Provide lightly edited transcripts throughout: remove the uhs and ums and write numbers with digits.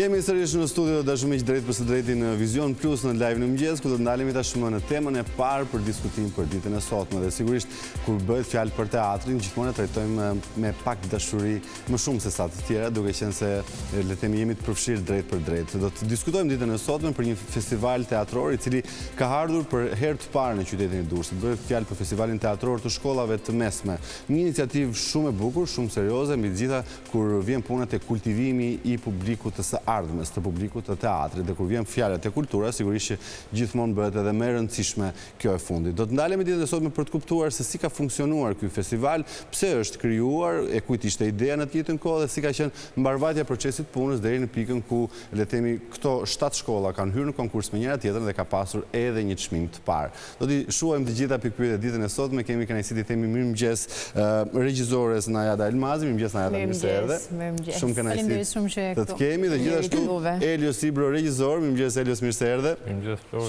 Jemi sërish në studio dashmiq drejt për së drejti në Vizion Plus në live në mëngjes, ku do të ndalemi tashmë në temën e parë për diskutim për ditën e sotme. Dhe sigurisht kur bëhet fjalë për teatrin, gjithmonë e trajtojmë me pak dashuri më shumë se sa të tjera, duke qenë se le të themi jemi të përfshirë drejt për drejt. Do të diskutojmë ditën e sotme për një festival teatror i cili ka ardhur për herë të parë në qytetin e Durrësit. Bëhet fjalë për festivalin teatror të shkollave të mesme. Një iniciativë shumë e bukur, shumë serioze, mbi të gjitha kur vjen puna te kultivimi i publikut të së ardhmes, të publikut të teatrit, dhe kur vjen fjalët e kultura, sigurisht që gjithmonë bëhet edhe më e rëndësishme kjo e fundit. Do të ndalemi ditën e sotme për të kuptuar se si ka funksionuar ky festival, pse është krijuar, e kujt ishte ideja në të njëjtën kohë dhe si ka qenë mbarvajtja e procesit punës deri në pikën ku le të themi këto 7 shkolla kanë hyrë në konkurs me njëra tjetrën dhe ka pasur edhe një çmim të parë. Do t'i shohim të gjitha pikpyetjet ditën e sotme. Kemi kënaqësi të themi mirëmëngjes regjizores Najada Elmazi, mirëmëngjes Najada, mirë se erdhe. Shumë kënaqësi të të kemi dhe gjithashtu Elios Ibro, regjizor. Mirëmëngjes Elios, mirë se erdhe.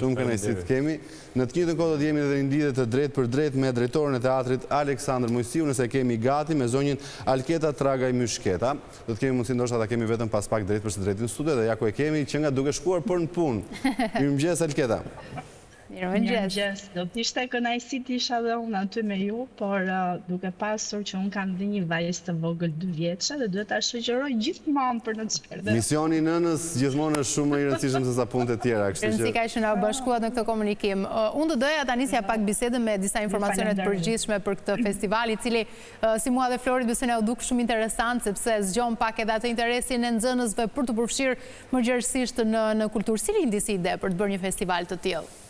Shumë kënaqësi të kemi. Në të njëjtën kohë do të jemi edhe në lidhje të drejt për drejt me drejtorin e teatrit Aleksandër Mojsiu, nëse kemi gati me zonjën Alketa Tragaj Myshketa. Do të kemi mundësi ndoshta ta kemi vetëm pas pak drejt për së drejtin në studio dhe ja ku e kemi që nga duke shkuar për në punë. Mirëmëngjes Alketa. Mirëmëngjes. Do të ishte kënaqësi të isha dhe unë aty me ju, por duke pasur që unë kam dhe një vajzë të vogël 2 vjeçë dhe duhet ta shoqëroj gjithmonë për në çfarë. Misioni i nënës gjithmonë është shumë më i rëndësishëm se sa punët e tjera, kështu që rëndësika që na bashkuat në këtë komunikim. Unë do doja ta nisja pak bisedën me disa informacione të përgjithshme për këtë festival, i cili si mua dhe Florit besoj na u duk shumë interesant sepse zgjon pak edhe atë interesin e nxënësve për të përfshirë më gjerësisht në kulturë. Si lindi si ide për të bërë një festival të tillë?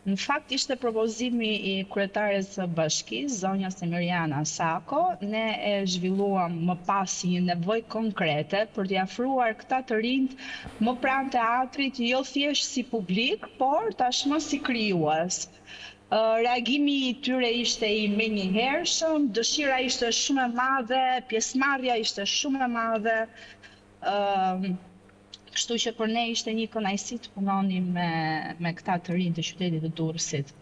Në fakt ishte propozimi i kryetares së bashkisë, zonja Semiriana Sako. Ne e zhvilluam më pas një nevojë konkrete për t'i afruar këta të rinjt më pranë teatrit, jo thjesht si publik, por tashmë si krijues. Reagimi i tyre ishte i menjëhershëm, dëshira ishte shumë e madhe, pjesëmarrja ishte shumë e madhe. Kështu që për ne ishte një kënaqësi të punonim me këta të rinj të qytetit të Durrësit.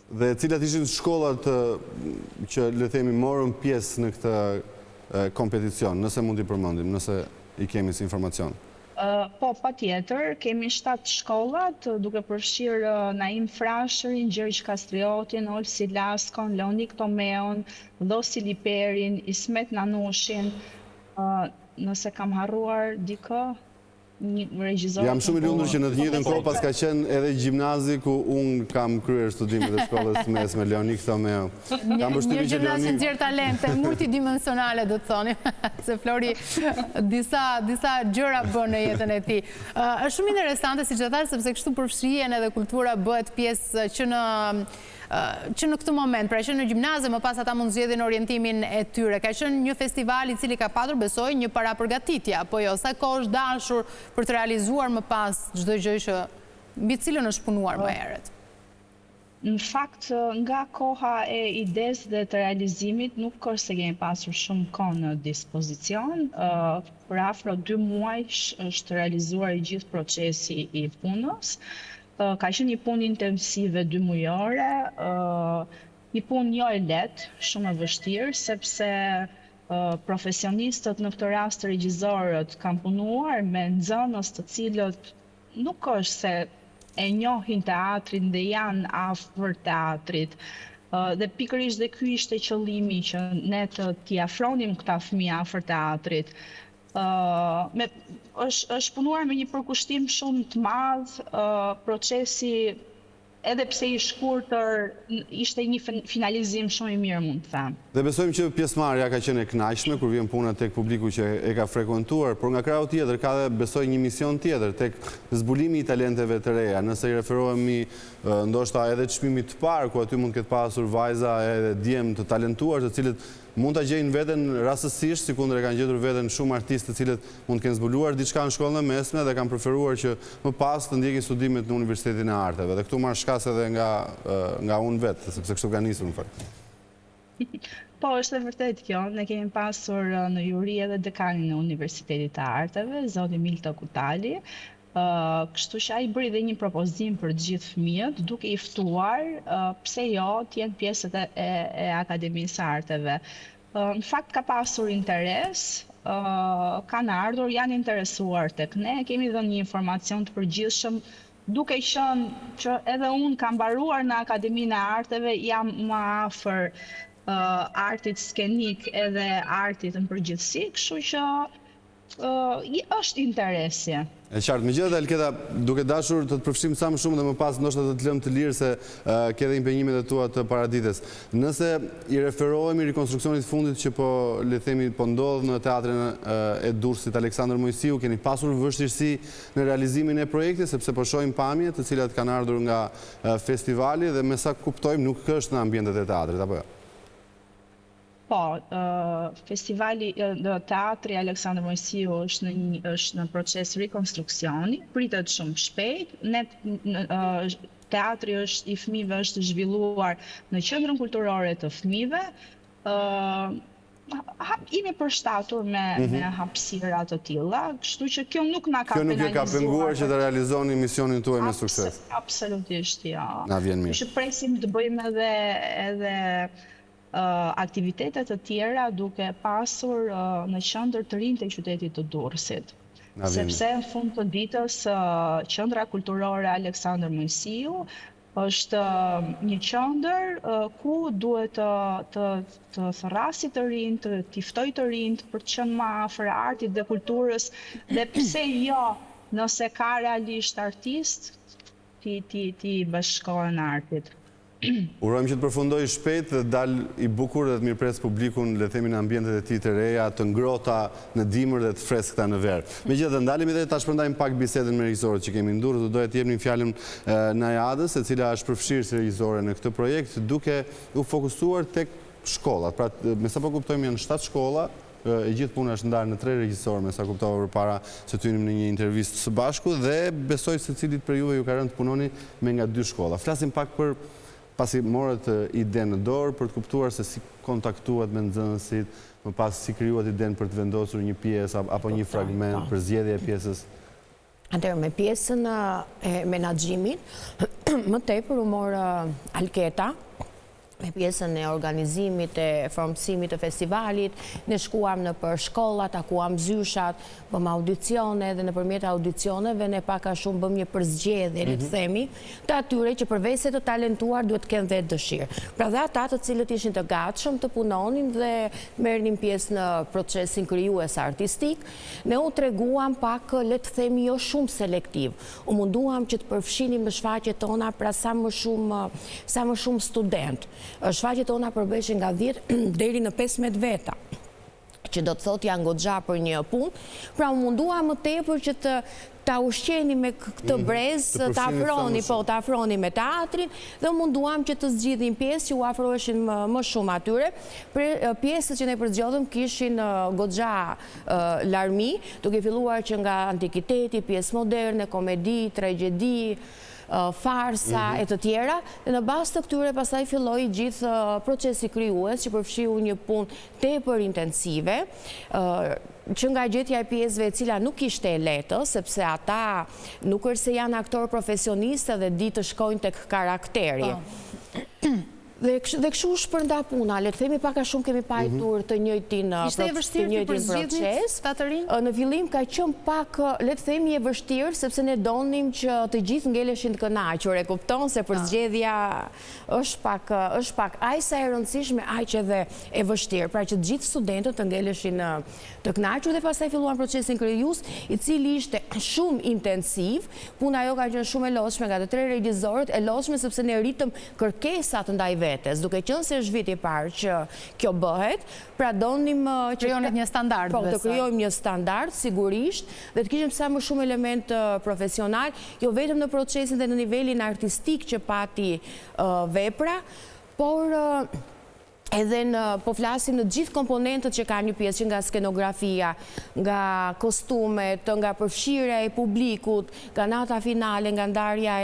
Dhe cilat ishin shkollat që le të themi morën pjesë në këtë kompeticion, nëse mund t'i përmendim, nëse i kemi si informacion? Po, patjetër, kemi 7 shkollat, duke përfshirë Naim Frashërin, Gjergj Kastriotin, Olsi Laskon, Leonik Tomeon, Dhosi Liperin, Ismet Nanushin, nëse kam harruar dikë. Jam shumë i lumtur që në të njëjtën kohë pas ka qenë edhe gjimnazi ku unë kam kryer studimet e shkollës së mesme, Leonik Thomeo. Një gjimnaz që nxjerr talente multidimensionale, do të thoni, se Flori disa gjëra bën në jetën e tij. Është shumë interesante siç e thash, sepse kështu përfshihen edhe kultura bëhet pjesë që në këtë moment, pra që në gjimnaze, më pas ata mund zgjedhin orientimin e tyre. Ka qenë një festival i cili ka patur, besoj, një parapërgatitje, apo jo, sa kohë është dashur për të realizuar më pas çdo gjë që mbi cilën është punuar më herët? Në fakt, nga koha e idesë dhe të realizimit, nuk është se kemi pasur shumë kohë në dispozicion. Për afro 2 muaj është realizuar i gjithë procesi i punës. Ka qenë një punë intensive 2 mujore, një punë jo e lehtë, shumë e vështirë, sepse profesionistët, në këtë rast regjizorët, kanë punuar me nxënës të cilët nuk është se e njohin teatrin dhe janë afër teatrit. Dhe pikërisht dhe ky ishte qëllimi, që ne t'i afronim këta fëmijë afër teatrit. Është punuar me një përkushtim shumë të madh, procesi edhe pse i shkurtër ishte një finalizim shumë i mirë, mund të them. Dhe besojmë që pjesëmarrja ka qenë e kënaqshme kur vjen puna tek publiku që e ka frekuentuar, por nga krau tjetër ka dhe besoj një mision tjetër tek zbulimi i talenteve të reja. Nëse i referohemi ndoshta edhe çmimit të parë, ku aty mund të ketë pasur vajza edhe djem të talentuar, të cilët mund ta gjejnë veten rastësisht, sikundër e kanë gjetur veten shumë artistë të cilët mund të kenë zbuluar diçka në shkollën e mesme dhe kanë preferuar që më pas të ndjekin studimet në Universitetin e Arteve. Dhe këtu marr shkas edhe nga unë vetë, sepse kështu ka nisur në fakt. Po, është e vërtet kjo. Ne kemi pasur në juri edhe dekanin e Universitetit të Arteve, zoti Milto Kutali. Kështu që ai bëri dhe një propozim për të gjithë fëmijët, duke i ftuar pse jo të jenë pjesë e Akademisë së Arteve. Në fakt ka pasur interes, kanë ardhur, janë interesuar tek ne, kemi dhënë një informacion të përgjithshëm, duke qenë që edhe unë kam mbaruar në Akademinë e Arteve, jam më afër artit skenik edhe artit në përgjithësi, kështu që është interesi. E qartë, megjithatë Elketa, duke dashur të përfshim sa më shumë dhe më pas ndoshta të lëmë të lirë se ke dhe impenjimet e tua të paradites. Nëse i referohemi rekonstruksionit fundit që le themi po ndodh në teatrin e Durrësit Aleksandër Mojsiu, keni pasur vështirësi në realizimin e projektit sepse po shohim pamje të cilat kanë ardhur nga festivali dhe me sa kuptojmë nuk është në ambientet e teatrit, apo jo? Po, festivali teatri Aleksandër Mojsiu është në proces rekonstruksioni, pritet shumë shpejt. Teatri i fëmijëve është zhvilluar në Qendrën Kulturore të Fëmijëve. Jemi përshtatur me hapësira të tilla, kështu që kjo nuk na ka penalizuar. Kjo nuk e ka penguar që të realizoni misionin tuaj me sukses. Absolutisht, jo. Na vjen mirë. Që presim të bëjmë edhe aktivitetet të tjera duke pasur në qendër të rinj të qytetit të Durrësit. Sepse në fund të ditës Qendra Kulturore Aleksandër Mojsiu është një qendër ku duhet të thërrasi të rinj, të ftoj të rinj për të qenë më afër artit dhe kulturës, dhe pse jo, nëse ka realisht artist, ti bashkohen artit. Urojmë që të përfundoj shpejt dhe dal i bukur dhe të mirëpres publikun, le themi në ambientet e tij të reja, të ngrohta në dimër dhe të freskëta në verë. Megjithatë, ndalemi dhe ta shpërndajmë pak bisedën me regjisorët që kemi ndurë, dhe doja të jepnim fjalën Najadës, e cila është përfshirë si regjisore në këtë projekt, duke u fokusuar tek shkollat. Pra, me sa po kuptojmë janë 7 shkolla, e gjithë puna është ndarë në 3 regjisorë, me sa kuptova përpara se të hynim në një intervistë së bashku, dhe besoj se cilit për juve ju ka rënë të punoni me nga 2 shkolla. Flasim pak për pasi morët ide në dorë për të kuptuar se si kontaktuat me nxënësit, më pas si krijuat iden për të vendosur një pjesë apo një fragment për zgjedhje e pjesës. Atëherë me pjesën e menaxhimit, më tepër u mor Alketa, me pjesën e organizimit, e formësimit të festivalit, ne shkuam në për shkolla, takuam zyshat, bëm audicione dhe në përmjet audicioneve ne paka shumë bëm një përzgjedhje, le të themi, të atyre që përveç se të talentuar duhet të kenë vetë dëshirë. Pra dhe ata të cilët ishin të gatshëm të punonin dhe merrnin pjesë në procesin krijues artistik, ne u treguam pak, le të themi, jo shumë selektiv. U munduam që të përfshinim në shfaqjet tona pra sa më shumë student. Shfaqjet tona përbeshin nga 10 deri në 15 veta, që do të thot janë goxha për një punë, pra u mundua më tepër që ta ushqeni me këtë brezë, ta afroni me teatrin, dhe munduam që të zgjidhin pjesë që u afroheshin më shumë atyre. Pjesët që ne përzgjodhëm kishin goxha larmi, duke filluar që nga antikiteti, pjesë moderne, komedi, tragjedi, farsa e të tjera, dhe në bazë të këtyre pastaj filloi gjithë procesi krijues që përfshiu një punë tepër intensive, që nga gjetja e pjesëve e cila nuk ishte e lehtë, sepse ata nuk është se janë aktorë profesionistë dhe di të shkojnë tek karakteri. Dhe kështu shpërnda puna, le të themi paka shumë kemi pajtur të njëjtin proces. Ishte e vështirë të përzgjedhni ta të rinj? Në fillim ka qenë pak, le të themi e vështirë, sepse ne donim që të gjithë ngeleshin të kënaqur, e kupton se përzgjedhja është pak aq sa e rëndësishme, aq edhe e vështirë, pra që të gjithë studentët të ngeleshin të kënaqur, dhe pastaj filluan procesin krijues, i cili ishte shumë intensiv. Puna jo ka qenë shumë e lodhshme nga të 3 regjisorët, e lodhshme sepse ne rritëm kërkesat ndaj vetes, duke qenë se është viti i parë që kjo bëhet, pra donim që krijonim një standard. Po, të krijojmë një standard sigurisht dhe të kishim sa më shumë element profesional, jo vetëm në procesin dhe në nivelin artistik që pati vepra, por edhe po flasim në gjithë komponentët që ka një pjesë, që nga skenografia, nga kostumet, nga përfshirja e publikut, nga nata finale, nga ndarja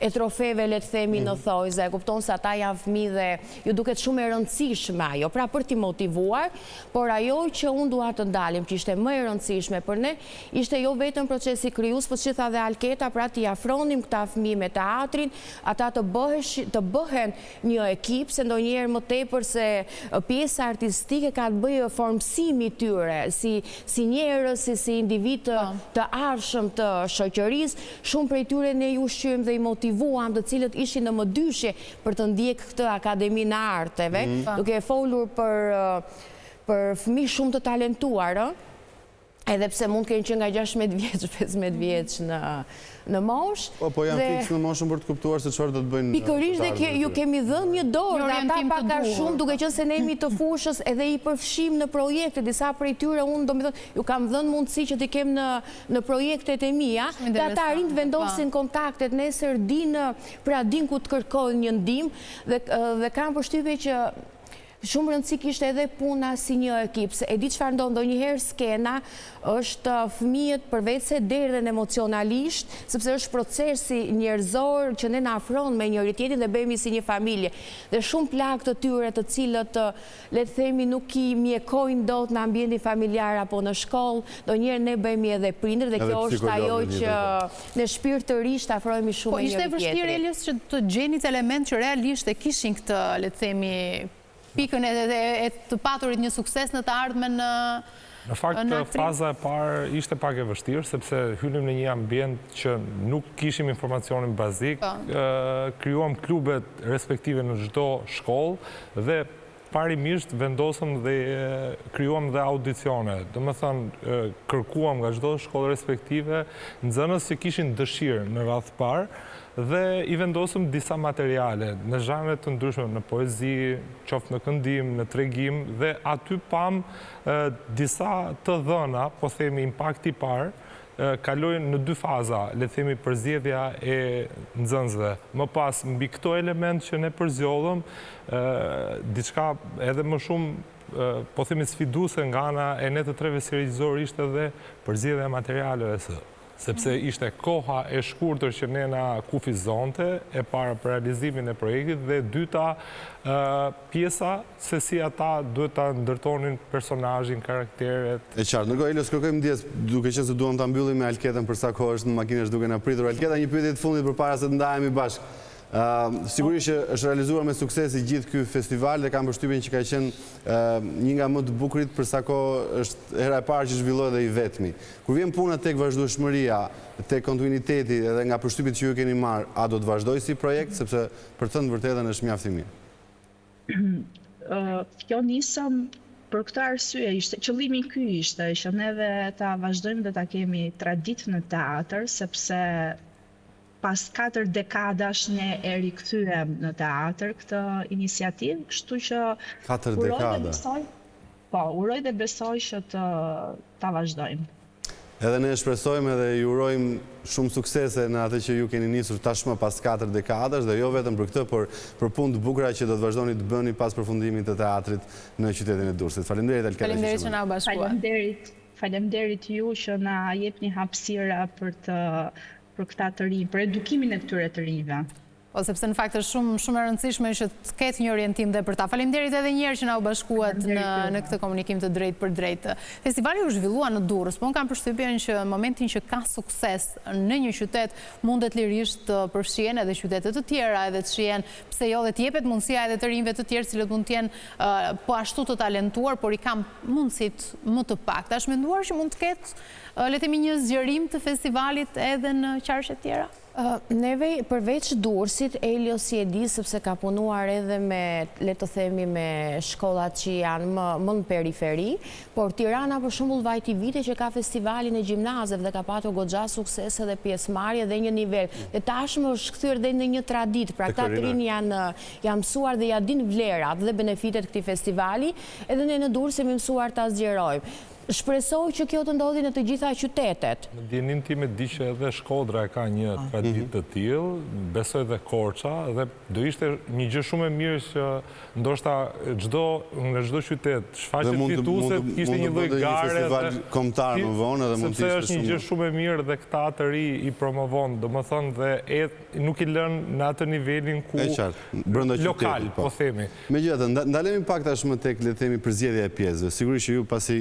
e trofeve, le të themi në thojze, e kupton se ata janë fëmijë dhe ju duket shumë e rëndësishme ajo, pra për t'i motivuar, por ajo që unë dua të ndalim, që ishte më e rëndësishme për ne, ishte jo vetëm procesi krijues, por që tha dhe Alketa, pra t'i afronim këta fëmijë me teatrin, ata të bëhen një ekip, se ndonjëherë më tepër se pjesa artistike ka të bëjë formësimi tyre, si njerëz, si individ të arshëm të shoqërisë. Shumë prej tyre ne ju ushqyem dhe i motivuam, të cilët ishin në mëdyshje për të ndjek këtë Akademinë e Arteve, duke folur për fëmijë shumë të talentuar, edhe pse mund të kenë që nga 16 vjeç, 15 vjeç në mosh. Po janë fiks në moshën për të kuptuar se çfarë do të bëjnë. Pikërisht dhe ju kemi dhënë një dorë dhe ata pak a shumë, duke qenë se ne jemi të fushës edhe i përfshim në projekte, disa prej tyre unë domethënë ju kam dhënë mundësi që t'i kem në projektet e mia, dhe ata rinj vendosin kontaktet, nesër din ku të kërkojnë një ndihmë dhe kam përshtypje që shumë rëndësisht edhe puna si një ekip, se e di çfarë ndodh ndonjëherë skena është fëmijët përveç se derdhen emocionalisht, sepse është procesi njerëzor që ne na afron me njëri tjetrin dhe bëhemi si një familje. Dhe shumë plagë të tyre të cilët le të themi nuk i mjekojnë dot në ambientin familjar apo në shkollë, ndonjëherë ne bëhemi edhe prindër dhe kjo është ajo që ne shpirtërisht afrohemi shumë me njëri tjetrin. Po ishte vështirë Elios që të gjeni element që realisht e kishin këtë, le të themi, pikën e të paturit një sukses në të ardhmen në fakt, faza e parë ishte pak e vështirë, sepse hynim në një ambient që nuk kishim informacionin bazik, krijuam klubet respektive në çdo shkollë dhe parimisht vendosëm dhe krijuam dhe audicione. Domethënë, kërkuam nga çdo shkollë respektive nxënës që kishin dëshirë në radhë parë dhe i vendosëm disa materiale në zhanre të ndryshme, në poezi, qoftë në këndim, në tregim, dhe aty pam disa të dhëna, po themi impakti parë, kalojnë në dy faza, le të themi përzgjedhja e nxënësve. Më pas, mbi këto element që ne përzgjodhëm, diçka edhe më shumë, po themi sfiduese nga ana e ne të treve si regjizor ishte edhe përzgjedhja e materialeve sepse ishte koha e shkurtër që ne na kufizonte, e para për realizimin e projektit, dhe dyta pjesa se si ata duhet ta ndërtonin personazhin, karakteret. E qartë, ndërkohë Elios kërkojmë ndjes, duke qenë se duam ta mbyllim me Alketën për sa kohë është në makinë është duke na pritur. Alketa, një pyetje të fundit përpara se të ndahemi bashkë. Sigurisht që është realizuar me sukses i gjithë ky festival dhe kam përshtypjen që ka qenë një nga më të bukurit për sa kohë është hera e parë që zhvillohet dhe i vetmi. Kur vjen puna tek vazhdueshmëria, tek kontinuiteti edhe nga përshtypjet që ju keni marrë, a do të vazhdojë si projekt sepse për të vërtetën është mjaft i mirë? Kjo nisëm për këtë arsye, qëllimi ky ishte që neve ta vazhdojmë dhe ta kemi traditë në teatr, sepse pas 4 dekadash ne e rikthyem në teatr këtë iniciativë, kështu që 4 dekada. Po, uroj dhe besoj që ta vazhdojmë. Edhe ne shpresojmë edhe ju urojmë shumë suksese në atë që ju keni nisur tashmë pas 4 dekadash dhe jo vetëm për këtë, por për punë të bukura që do të vazhdoni të bëni pas përfundimit të teatrit në qytetin e Durrësit. Faleminderit Alketa. Faleminderit që na u bashkuat. Faleminderit ju që na jepni hapësira për këta të rinj, për edukimin e këtyre të rinjve. Po sepse në fakt është shumë e rëndësishme që të ketë një orientim dhe për ta. Faleminderit edhe një herë që na u bashkuat në këtë komunikim të drejtë për drejtë. Festivali u zhvillua në Durrës, po unë kam përshtypjen që në momentin që ka sukses në një qytet mundet lirisht të përfshihen edhe qytete të tjera, edhe të shihen pse jo dhe të jepet mundësia edhe të rinjve të tjerë cilët mund të jenë po ashtu të talentuar, por i kam mundësitë më të pakta. Është menduar që mund të ketë le të themi një zgjerim të festivalit edhe në qarqe të tjera? Neve përveç Durrësit, Elios si e di sepse ka punuar edhe me, le të themi, me shkollat që janë më në periferi, por Tirana për shembull vajti vite që ka festivalin e gjimnazeve dhe ka patur goxha sukses edhe pjesëmarrje dhe një nivel. Dhe tashmë është kthyer dhe në një traditë, pra këta të rinj janë mësuar dhe ja din vlerat dhe benefitet këtij festivali, edhe ne në Durrës jemi mësuar ta zgjerojmë. Shpresoj që kjo të ndodhi në të gjitha qytetet. Në dinin time di që edhe Shkodra ka një traditë të tillë, besoj dhe Korça, dhe do ishte një gjë shumë e mirë që ndoshta në çdo qytet shfaqet fituese ishte një lloj gare festival kombëtar më vonë dhe mund të ishte është një gjë shumë e mirë dhe këta të ri i promovon, domethënë dhe nuk i lën në atë nivelin ku lokal, po themi. Megjithatë, ndalemi pak tashmë tek le të themi përzgjedhja e pjesëve. Sigurisht që ju pasi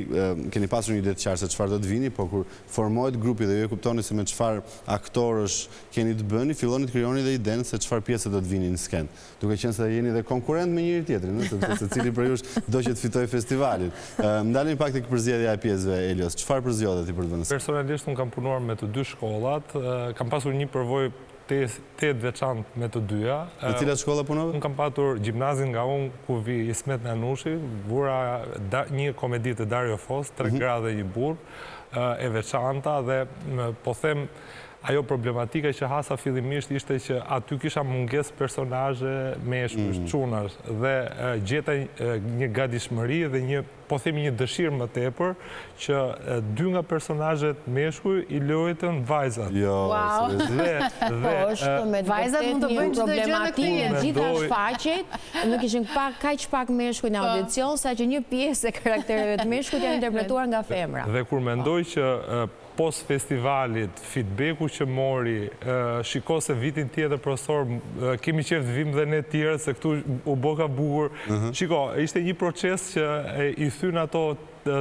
keni keni pasur një ide të qartë se çfarë do të vini, po kur formohet grupi dhe ju e kuptoni se me çfarë aktorësh keni të bëni, filloni të krijoni dhe idenë se çfarë pjesë do të vini në skenë. Duke qenë se jeni dhe konkurrent me njëri tjetrin, sepse secili prej jush do që të fitojë festivalin. Ndalemi pak tek përzgjedhja e pjesëve, Elios. Çfarë përzgjedhje ti për të vënë? Personalisht unë kam punuar me të dy shkollat, kam pasur një përvojë 8 veçantë me të dyja. Në cilat shkolla punove? Unë kam patur gjimnazin nga unë ku vi Ismet Nanushi, vura një komedi të Dario Fos, 3 gra dhe një burr e veçanta dhe po them ajo problematika që hasa fillimisht ishte që aty kisha munges personazhe meshkush, çunash dhe gjeta një gatishmëri dhe një, po themi, një dëshirë më tepër që 2 nga personazhet meshkuj i luajtën vajzat. Jo, dhe vajzat mund të bëjnë çdo gjë në klient. Gjitha shfaqjet, nuk ishin kaq pak meshkuj në audicion, sa që një pjesë e karaktereve të meshkujt janë interpretuar nga femra. Dhe kur mendoj që post festivalit, feedbacku që mori, shiko se vitin tjetër profesor, kemi qef të vim dhe ne tjerë, se këtu u boka bukur. Shiko, ishte një proces që i thyn ato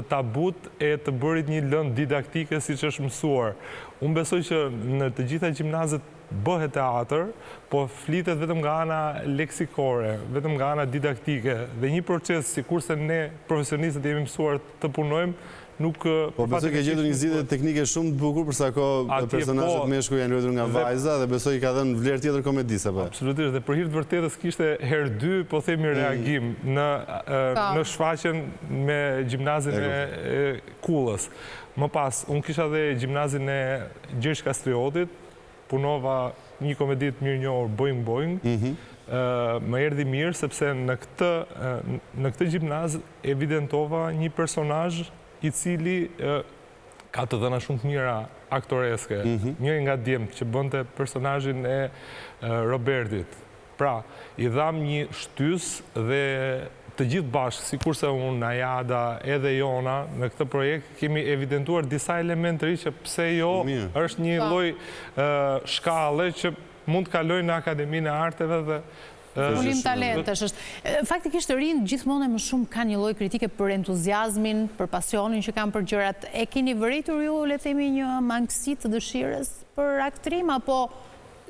tabut e të bërit një lëndë didaktike si që është mësuar. Unë besoj që në të gjitha gjimnazet bëhet teatr, po flitet vetëm nga ana leksikore, vetëm nga ana didaktike, dhe një proces si kurse ne profesionistët jemi mësuar të punojmë, nuk... Po besoj ke gjetur një zgjidhje teknike shumë të bukur, përsa ko personazhet meshkuj janë luajtur nga vajza dhe besoj i ka dhënë vlerë tjetër komedisë apo. Absolutisht, dhe për hir të vërtetës kishte herë 2, po themi, reagim në shfaqjen me gjimnazin e Kullës. Më pas, unë kisha dhe gjimnazin e Gjergj Kastriotit, punova një komedit mirë njohur, Boing Boing. Më erdhi mirë sepse në këtë gjimnaz evidentova një personazh i cili ka të dhëna shumë të mira aktoreske. Njëri nga djemtë që bënte personazhin e Robertit. Pra, i dham një shtys dhe të gjithë bashkë, si kurse unë, Najada, edhe Jona, në këtë projekt kemi evidentuar disa elementëri që pse jo është një lloj shkallë që mund të kalojnë në Akademinë e Arteve dhe Punim talentesh është. Faktikisht rinë gjithmonë më shumë kanë një lloj kritike për entuziazmin, për pasionin që kanë për gjërat. E keni vëritur ju, le të themi, një mangësi të dëshirës për aktrim, apo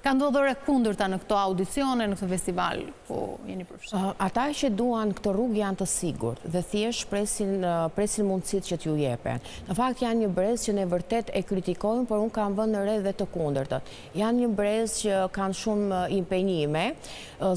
ka ndodhur e kundërta në këto audicione, në këtë festival ku jeni përfshirë? Ata që duan këtë rrugë janë të sigurt dhe thjesht presin mundësitë që t'ju jepen. Në fakt janë një brez që ne vërtet e kritikojmë, por unë kam vënë re dhe të kundërtët. Janë një brez që kanë shumë impenjime.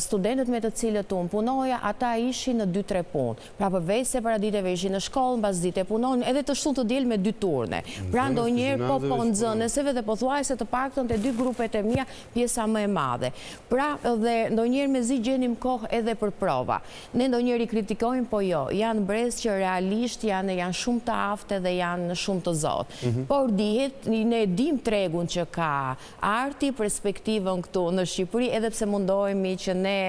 Studentët me të cilët unë punoja, ata ishin në 2-3 punë. Pra përveç se paraditeve ishin në shkollë, mbas dite punonin, edhe të shtunë të diel me 2 turne. Pra ndonjëherë po nxënëseve dhe pothuajse të paktën te 2 grupet e mia pjesa më e madhe. Pra, dhe ndonjëherë mezi gjenim kohë edhe për prova. Ne ndonjëherë i kritikojmë, po jo, janë brez që realisht janë shumë të aftë dhe janë shumë të zotë. Por dihet, ne dim tregun që ka arti, perspektivën këtu në Shqipëri, edhe pse mundohemi që ne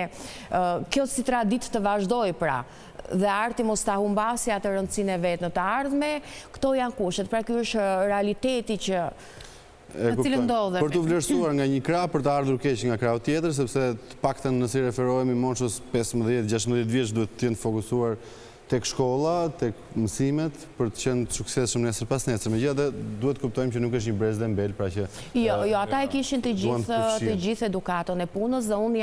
kjo si traditë të vazhdoj, pra dhe arti mos ta humbasi atë rëndësinë e vet në të ardhme, këto janë kushtet. Pra ky është realiteti që për të vlerësuar nga një krah për të ardhur keq nga krahu tjetër, sepse të paktën nëse referohemi moshës 15-16 vjeç duhet të jenë fokusuar tek shkolla, tek mësimet, për të qenë të suksesshëm nesër pas nesër. Megjithatë, duhet kuptojmë që nuk është një brez dhe mbel, pra që jo, ata e kishin të gjithë edukatën e punës dhe unë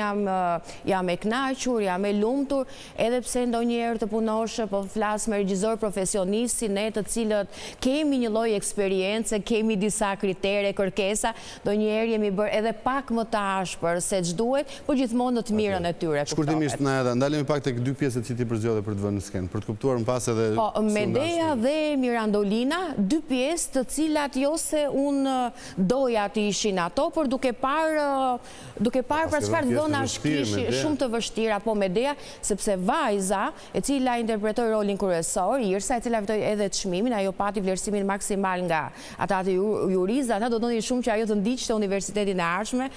jam e kënaqur, jam e lumtur, edhe pse ndonjëherë të punosh, po flas me regjisor profesionist si ne, të cilët kemi një lloj eksperiencë, kemi disa kritere, kërkesa, ndonjëherë jemi bërë edhe pak më të ashpër se ç'duhet, por gjithmonë në të mirën e tyre. Shkurtimisht, Najada, ndalemi pak tek 2 pjesët që ti përzgjodhe për të vënë në skenë, për të kuptuar më pas edhe... Medea dhe Mirandolina, 2 pjesë të cilat jo se unë doja të ishin ato, por duke parë pra çfarë dhëna kishi shumë të vështira, po Medea, sepse vajza, e cila interpretoi rolin kryesor, Irsa, e cila fitoi edhe çmimin, ajo pati vlerësimin maksimal nga ata të juriza, ata do të thonë shumë që ajo të ndiqte universitetin e ardhshëm,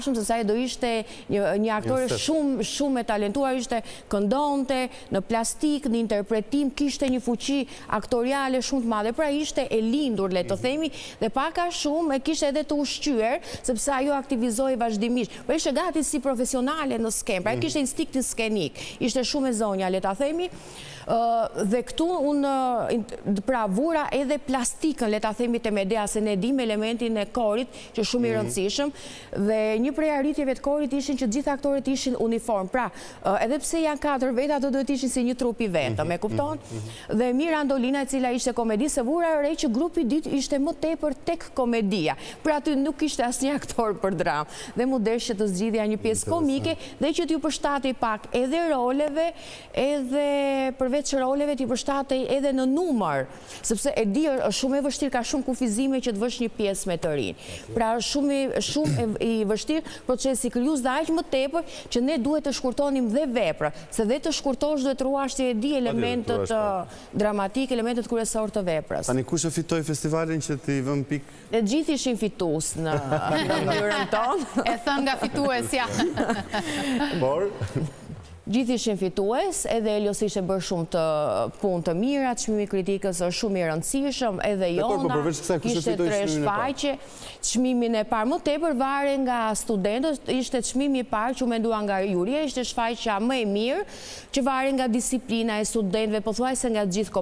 sepse ajo do ishte një aktore shumë e talentuar, ishte këndonte në plastik, në interpretim, kishte një fuqi aktoriale shumë të madhe, pra ishte e lindur, le të themi, dhe paka shumë e kishte edhe të ushqyer, sepse ajo aktivizoi vazhdimisht. Pra ishte gati si profesionale në skenë, pra kishte instiktin skenik, ishte shumë e zonja, le ta themi, dhe këtu unë pra vura edhe plastikën, le ta themi të Medea, se ne dim elementin e korit që shumë i rëndësishëm, dhe një prej arritjeve të korit ishin që gjithë aktorët ishin uniform, pra edhe pse janë 4 veta, ato duhet ishin si një trup i vetëm, e kupton? Dhe Mira Andolina, e cila ishte komedi, se vura re që grupi dytë ishte më tepër tek komedia, pra aty nuk ishte asnjë aktor për dramë, dhe mu desh që të zgjidhja një pjesë komike, dhe që t'ju përshtatej pak edhe roleve, edhe përveç roleve t'ju përshtatej edhe në numër, sepse e di është shumë e vështirë, ka shumë kufizime që të vësh një pjesë me të rinj. Pra është shumë i vështirë procesi krijues, dhe aq më tepër që ne duhet të shkurtonim dhe vepra, se dhe të shkurtosh duhet të ruash ti e di elementet dramatik, elementet kryesorë të veprës. Tani kush e fitoi festivalin që t'i vëm pikë? Dhe gjithë ishin fitues në mënyrën tonë. E thënë nga fituesja. Por Gjithë ishin fitues, edhe Elios ishte bërë shumë të punë të mira, çmimi i kritikës është shumë i rëndësishëm, edhe Jona kishte 3 shfaqje. Çmimin e parë më tepër vare nga studentët, ishte çmimi i parë që u mendua nga juria, ishte shfaqja më e mirë, që vare nga disiplina e studentëve, pothuajse nga gjithë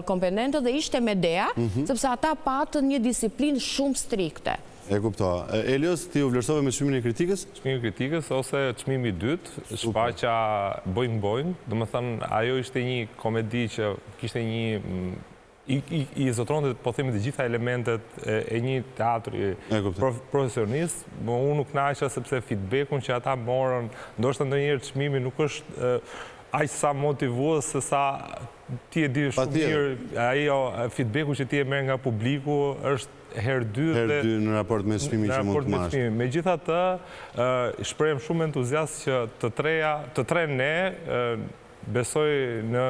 komponentët, dhe ishte Medea, sepse ata patën një disiplinë shumë strikte. E kuptova. Elios, ti u vlerësove me çmimin e kritikës? Çmimi i kritikës ose çmimi i dytë, shfaqja Boing Boing, domethënë ajo ishte një komedi që kishte një i zotronte, po themi, të gjitha elementet e një teatri profesionist. Unë nuk kënaqa sepse feedbackun që ata morën, ndoshta ndonjëherë çmimi nuk është aq sa motivues se sa ti e di shumë mirë, ajo feedbacku që ti e merr nga publiku është herë dy në raport me çmimin që mund të marrësh. Megjithatë, shprehem shumë entuziast që të tre ne besoj në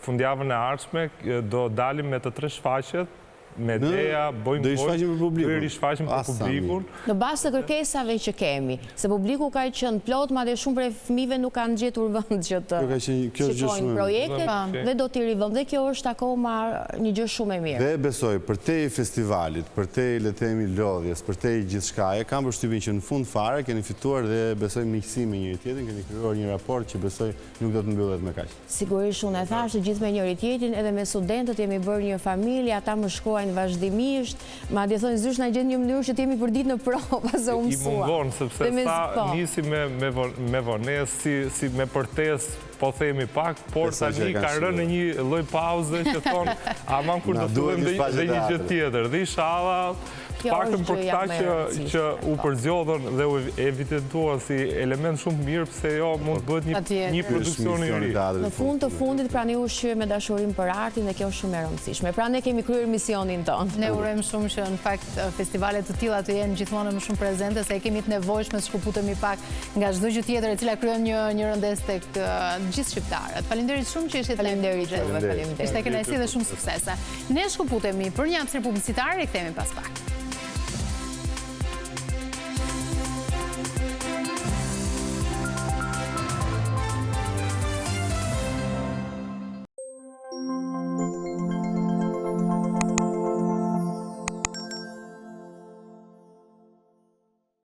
fundjavën e ardhshme do dalim me të 3 shfaqjet, Medea, Boing Boing, do i rishfaqim për publikun. Në bazë të kërkesave që kemi, se publiku ka qenë plot, madje shumë prej fëmijëve nuk kanë gjetur vend që të shikojnë projektet, dhe do t'i rivëmë, dhe kjo është akoma një gjë shumë e mirë. Dhe besoj, përtej festivalit, përtej le të themi lodhjes, përtej gjithçkaje, kam përshtypjen që në fund fare keni fituar dhe besoj miqësi me njëri tjetrin, keni krijuar një raport që besoj nuk do të mbyllet me kaq. Sigurisht unë e thash, gjithë me njëri tjetrin, edhe me studentët jemi bërë një familje, ata më shkruajnë vazhdimisht, madje thonë zysh na gjen një mënyrë që t'jemi për ditë në prova se u mësua. I mungon, sepse sa nisi me vonesë, si me përtes, po themi pak, por tani ka rënë në një lloj pauze që thonë, aman kur të thuhem dhe një gjë tjetër. Dhe inshallah, paktën për këta që u përzgjodhën dhe u evidentuan si element shumë mirë, pse jo mund të bëhet një produksion i ri. Në fund të fundit, pra ne ushqyem me dashurim për artin, dhe kjo është shumë e rëndësishme. Pra ne kemi kryer misionin tonë. Ne urojmë shumë që në fakt festivalet të tilla të jenë gjithmonë më shumë prezente, se kemi të nevojshme të shkëputemi pak nga çdo gjë tjetër e cila krijon një rëndes tek gjithë shqiptarët. Faleminderit shumë që ishit Faleminderit. Ishte kënaqësi dhe shumë suksese. Ne shkëputemi për një hapësirë publicitare, rikthehemi pas pak.